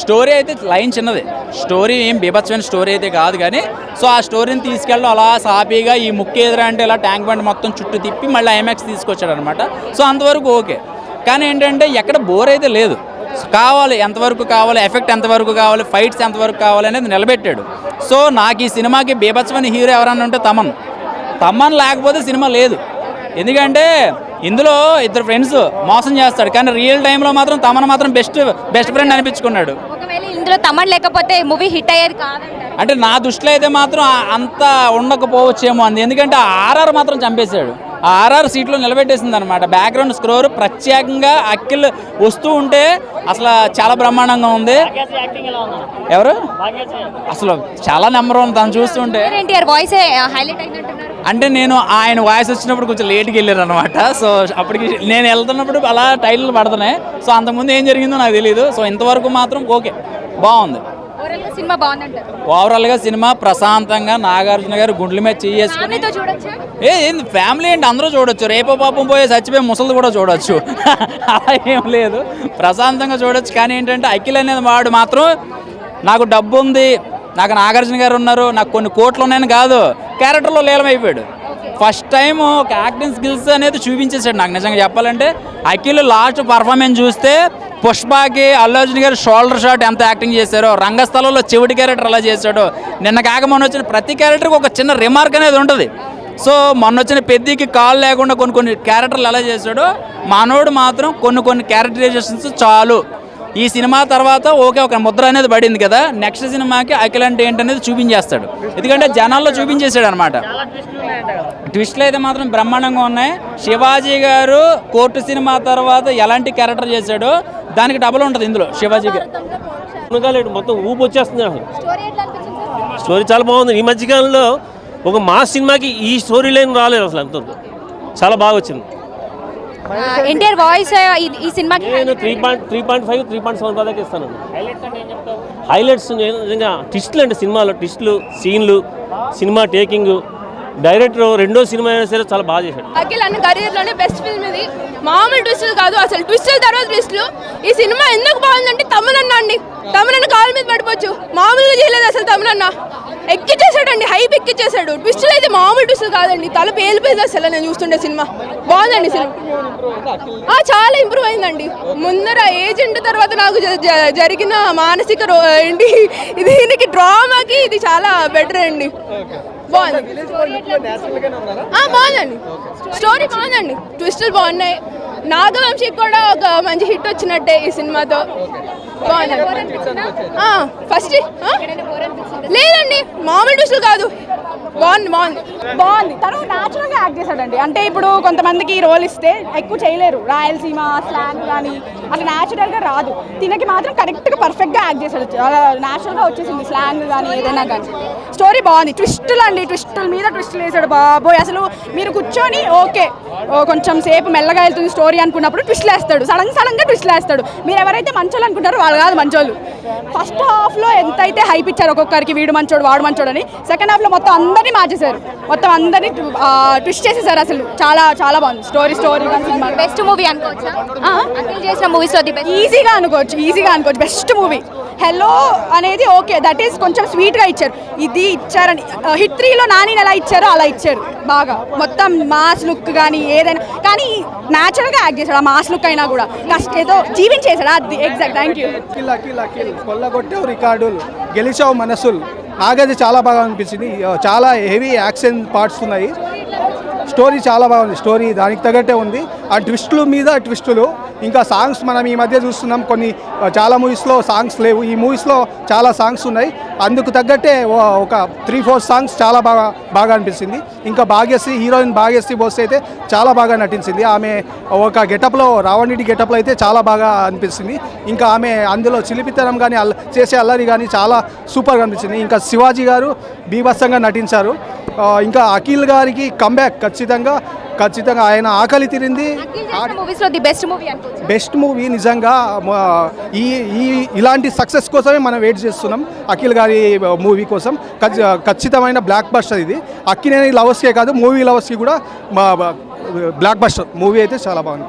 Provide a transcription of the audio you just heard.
Story అయితే line చిన్నది, story ఏం బీభత్సమైన స్టోరీ అయితే కాదు కానీ సో ఆ స్టోరీని తీసుకెళ్ళడం అలా సాపీగా ఈ ముక్కు ఎదురా అంటే ఇలా ట్యాంక్ బండ్ మొత్తం చుట్టూ తిప్పి మళ్ళీ ఐమాక్స్ తీసుకొచ్చాడు అనమాట. సో అంతవరకు ఓకే, కానీ ఏంటంటే ఎక్కడ బోర్ అయితే లేదు. కావాలి ఎంతవరకు కావాలి, ఎఫెక్ట్ ఎంతవరకు కావాలి, ఫైట్స్ ఎంతవరకు కావాలి అనేది నిలబెట్టాడు. సో నాకు ఈ సినిమాకి బీభత్సమైన హీరో ఎవరన్నా ఉంటే తమన్ లేకపోతే సినిమా లేదు. ఎందుకంటే ఇందులో ఇద్దరు ఫ్రెండ్స్ మోసం చేస్తాడు, కానీ రియల్ టైంలో మాత్రం తమన్ మాత్రం బెస్ట్ ఫ్రెండ్ అనిపించుకున్నాడు. ఒకవేళ ఇందులో తమన్ లేకపోతే మూవీ హిట్ అయ్యేది కాదంటారు అంటే నా దృష్టిలో అయితే మాత్రం అంత ఉండకపోవచ్చేమో అంది. ఎందుకంటే ఆర్ఆర్ మాత్రం చంపేశాడు, ఆ ఆర్ఆర్ సీట్లో నిలబెట్టేసింది అనమాట. బ్యాక్గ్రౌండ్ స్కోర్ ప్రత్యేకంగా అఖిల్ వస్తూ ఉంటే అసలు చాలా బ్రహ్మాండంగా ఉంది. ఎవరు అసలు చాలా నెంబర్ వన్ తను చూస్తుంటే. ఎన్టీఆర్ వాయిస్ హైలైట్ అయినట్టున్నారు. అంటే నేను ఆయన వాయిస్ వచ్చినప్పుడు కొంచెం లేట్కి వెళ్ళారు అనమాట. సో అప్పటికి నేను వెళ్తున్నప్పుడు అలా టైటిల్ పడుతున్నాయి. సో అంతకుముందు ఏం జరిగిందో నాకు తెలియదు. సో ఇంతవరకు మాత్రం ఓకే, బాగుంది. సినిమా బాగుందంటారు. ఓవరాల్గా సినిమా ప్రశాంతంగా నాగార్జున గారు గుండెల మీద చేసుకుని ఏంది ఫ్యామిలీ ఏంటి అందరూ చూడొచ్చు. రేపో పాపం పోయి చచ్చిపోయి ముసలి కూడా చూడొచ్చు. అలా ఏం లేదు, ప్రశాంతంగా చూడొచ్చు. కానీ ఏంటంటే అఖిల్ అనేది వాడు మాత్రం నాకు డబ్బు ఉంది, నాకు నాగార్జున గారు ఉన్నారు, నాకు కొన్ని కోట్లు ఉన్నాయని కాదు, క్యారెక్టర్లో లీలమైపోయాడు. ఫస్ట్ టైం ఒక యాక్టింగ్ స్కిల్స్ అనేది చూపించేశాడు. నాకు నిజంగా చెప్పాలంటే అఖిల్ లాస్ట్ పర్ఫార్మెన్స్ చూస్తే పుష్పకి అల్లు అర్జున్ గారు షోల్డర్ షాట్ ఎంత యాక్టింగ్ చేశారో, రంగస్థలంలో చెవిటి క్యారెక్టర్ అలా చేశాడో, నిన్న కాక మొన్న వచ్చిన ప్రతి క్యారెక్టర్కి ఒక చిన్న రిమార్క్ అనేది ఉంటుంది. సో మొన్న వచ్చిన పెద్దికి కాల్ లేకుండా కొన్ని క్యారెక్టర్లు ఎలా చేశాడో మనోడు మాత్రం కొన్ని క్యారెక్టరైజేషన్స్ చాలు. ఈ సినిమా తర్వాత ఓకే ఒక ముద్ర అనేది పడింది కదా, నెక్స్ట్ సినిమాకి అఖిల్ అంటే ఏంటనేది చూపించేస్తాడు. ఎందుకంటే జనాల్లో చూపించేశాడు అనమాట. ట్విస్ట్లు అయితే మాత్రం బ్రహ్మాండంగా ఉన్నాయి. శివాజీ గారు కోర్టు సినిమా తర్వాత ఎలాంటి క్యారెక్టర్ చేశాడో దానికి డబుల్ ఉంటుంది ఇందులో. శివాజీ గారు మొత్తం ఊపు వచ్చేస్తుంది. స్టోరీ చాలా బాగుంది. ఈ మధ్యకాలంలో ఒక మాస్ సినిమాకి ఈ స్టోరీ లైన్ రాలేదు అసలు, అంత చాలా బాగా వచ్చింది. ఎన్టీఆర్ వాయిస్ ఈ సినిమాకి నేను 3.5 3.7 దాకా ఇస్తాను. హైలైట్స్ నిజంగా ట్విస్ట్లు అంటే సినిమాలో ట్విస్ట్లు, సీన్లు, సినిమా టేకింగ్, డైరెక్టర్ రెండో సినిమా అయినా సరే చాలా బాగా చేశాడు. అఖిల్ అన్న కెరీర్లోనే బెస్ట్ ఫిల్మ్ ఇది. మామూలు ట్విస్టులు కాదు, అసలు ట్విస్టుల తర్వాత ట్విస్టులు. ఈ సినిమా ఎందుకు బాగుందంటే తమన్ అండి, తమన్ కాలు మీద పడిపోవచ్చు, మామూలుగా చేయలేదు అసలు. తమన్ అన్న ఎక్కిచ్చేసాడండి, హైప్ ఎక్కిచ్చేసాడు. ట్విస్టులు అయితే మామూలు ట్విస్టులు కాదండి, తల పేలిపోయింది అసలు. నేను చూస్తుండే సినిమా బాగుందండి. సినిమా చాలా ఇంప్రూవ్ అయిందండి. ముందర ఏజెంట్ తర్వాత నాకు జరిగిన మానసిక ఏంటి దీనికి డ్రామాకి ఇది చాలా బెటర్ అండి. బాగుంది, బాగుందండి. స్టోరీ బాగుందండి, ట్విస్టులు బాగున్నాయి. నాగవంశీకి కూడా ఒక మంచి హిట్ వచ్చినట్టే ఈ సినిమాతో. బాగుందండి. ఫస్ట్ లేదండి, మామూలు ట్విస్టులు కాదు, బాగుంది. తను న్యాచురల్గా యాక్ట్ చేశాడండి. అంటే ఇప్పుడు కొంతమందికి రోల్ ఇస్తే ఎక్కువ చేయలేరు, రాయలసీమ స్లాంగ్ కానీ అట్లా న్యాచురల్గా రాదు. తినకి మాత్రం కరెక్ట్గా పర్ఫెక్ట్గా యాక్ట్ చేశాడు. అలా న్యాచురల్గా వచ్చేసింది స్లాంగ్ కానీ ఏదైనా కానీ. స్టోరీ బాగుంది. ట్విస్టులు అండి, ట్విస్టుల మీద ట్విస్టులు వేసాడు బాబోయ్. అసలు మీరు కూర్చొని ఓకే కొంచెం సేపు మెల్లగా వెళ్తుంది స్టోరీ అనుకున్నప్పుడు ట్విస్టులు వేస్తాడు, సడన్గా ట్విస్టులు వేస్తాడు. మీరు ఎవరైతే మంచోళ్ళు అనుకుంటారో వాళ్ళు కాదు మంచోళ్ళు. ఫస్ట్ హాఫ్లో ఎంతైతే హైప్ ఇచ్చారు ఒక్కొక్కరికి, వీడు మంచోడు వాడు మంచోడు అని, సెకండ్ హాఫ్లో మొత్తం అందరినీ మార్చేశారు, మొత్తం అందరినీ ట్విస్ట్ చేసేసారు. అసలు చాలా చాలా బాగుంది స్టోరీ. సినిమా బెస్ట్ మూవీ అనుకోవచ్చా? చేసిన మూవీస్ ఈజీగా అనుకోవచ్చు బెస్ట్ మూవీ. హెల్లో అనేది ఓకే, దట్ ఈస్ కొంచెం స్వీట్గా ఇచ్చారు. ఇది ఇచ్చారని హిట్ 3లో నాని ఎలా ఇచ్చారో అలా ఇచ్చారు బాగా. మొత్తం మాస్ లుక్ కానీ ఏదైనా కానీ న్యాచురల్గా యాక్ట్ చేశాడు. ఆ మాస్ లుక్ అయినా కూడా ఏదో జీవించేశాడు. అది ఎగ్జాక్ట్. Thank you. అఖిల్ కొల్లగొట్టావు రికార్డులు, గెలిచావు మనసులు. నాకైతే చాలా బాగా అనిపించింది. చాలా హెవీ యాక్షన్ పార్ట్స్ ఉన్నాయి. స్టోరీ చాలా బాగుంది. స్టోరీ దానికి తగ్గట్టే ఉంది. ఆ ట్విస్టులు మీద ట్విస్టులు. ఇంకా సాంగ్స్ మనం ఈ మధ్య చూస్తున్నాం, చాలా మూవీస్లో సాంగ్స్ లేవు, ఈ మూవీస్లో చాలా సాంగ్స్ ఉన్నాయి. అందుకు తగ్గట్టే ఒక 3-4 సాంగ్స్ చాలా బాగా అనిపించింది. ఇంకా హీరోయిన్ భాగ్యశ్రీ బోస్ అయితే చాలా బాగా నటించింది. ఆమె ఒక గెటప్లో, రావణుడి గెటప్లో అయితే చాలా బాగా అనిపించింది. ఇంకా ఆమె అందులో చిలిపితనం కానీ చేసే అల్లరి కానీ చాలా సూపర్గా అనిపించింది. ఇంకా శివాజీ గారు బీభత్సంగా నటించారు. ఇంకా అఖిల్ గారికి కంబ్యాక్ ఖచ్చితంగా ఆయన ఆకలి తీరింది. బెస్ట్ మూవీ నిజంగా. ఇలాంటి సక్సెస్ కోసమే మనం వెయిట్ చేస్తున్నాం అఖిల్ గారి మూవీ కోసం. ఖచ్చితమైన బ్లాక్ బస్టర్ ఇది. అక్కినేని లవర్స్కే కాదు, మూవీ లవర్స్కి కూడా బ్లాక్ బస్టర్ మూవీ అయితే చాలా బాగుంది.